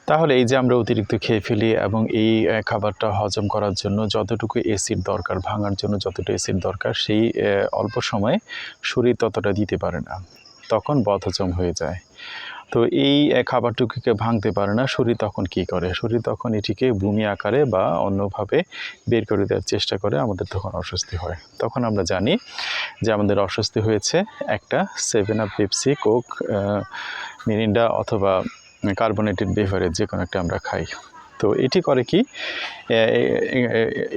তাহলে এই যে আমরা অতিরিক্ত খেয়ে ফেলি এবং এই খাবারটা হজম করার জন্য যতটুকু অ্যাসিড দরকার, ভাঙার জন্য যতটুকু অ্যাসিড দরকার, সেই অল্প সময়ে শরীর ততটা দিতে পারে না, তখন বদহজম হয়ে যায়। তো এই খাবারটুকুকে ভাঙতে পারে না, শরীর তখন কী করে? শরীর তখন এটিকে বমি আকারে বা অন্যভাবে বের করে দেওয়ার চেষ্টা করে, আমাদের তখন অস্বস্তি হয়। তখন আমরা জানি যে আমাদের অস্বস্তি হয়েছে, একটা 7 আপ, পেপসি, কোক, মিরিন্ডা অথবা কার্বোনেটেড বেভারেজ যে কোনো একটা আমরা খাই। তো এটি করে কি,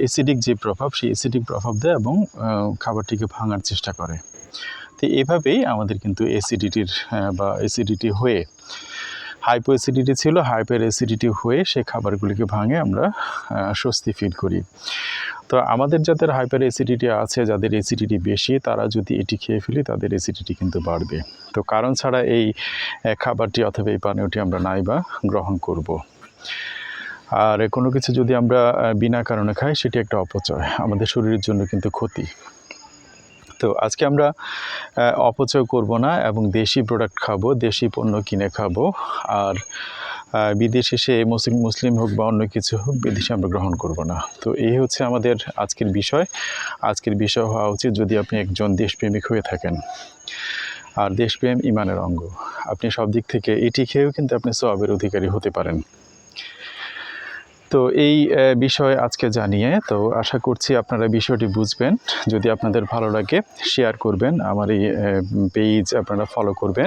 অ্যাসিডিক যে প্রভাব, সেই অ্যাসিডিক প্রভাব দেয় এবং খাবারটিকে ভাঙার চেষ্টা করে। তো এভাবেই আমাদের কিন্তু অ্যাসিডিটির বা অ্যাসিডিটি হয়ে, হাইপো অ্যাসিডিটি ছিল, হাইপার অ্যাসিডিটি হয়ে সেই খাবারগুলিকে ভাঙে আমরা স্বস্তি ফিল করি। তো আমাদের যাদের হাইপার অ্যাসিডিটি আছে, যাদের অ্যাসিডিটি বেশি, তারা যদি এটি খেয়ে ফেলি তাদের অ্যাসিডিটি কিন্তু বাড়বে। তো কারণ ছাড়া এই খাবারটি অথবা এই পানীয়টি আমরা নাই বা গ্রহণ করব। আর কোনো কিছু যদি আমরা বিনা কারণে খাই, সেটি একটা অপচয়, আমাদের শরীরের জন্য কিন্তু ক্ষতি। তো আজকে আমরা অপচয় করব না এবং দেশি প্রোডাক্ট খাবো, দেশি পণ্য কিনে খাবো। আর বিদেশে সে মুসলিম হোক বা অন্য কিছু হোক, বিদেশে আমরা গ্রহণ করব না। তো এই হচ্ছে আমাদের আজকের বিষয়। আজকের বিষয় হওয়া উচিত, যদি আপনি একজন দেশপ্রেমিক হয়ে থাকেন। আর দেশপ্রেম ঈমানের অঙ্গ। আপনি সব দিক থেকে এটি খেয়েও কিন্তু আপনি সওয়াবের অধিকারী হতে পারেন। তো এই বিষয় আজকে জানিয়ে, তো আশা করছি আপনারা বিষয়টি বুঝবেন। যদি আপনাদের ভালো লাগে শেয়ার করবেন, আমার এই পেজ আপনারা ফলো করবেন।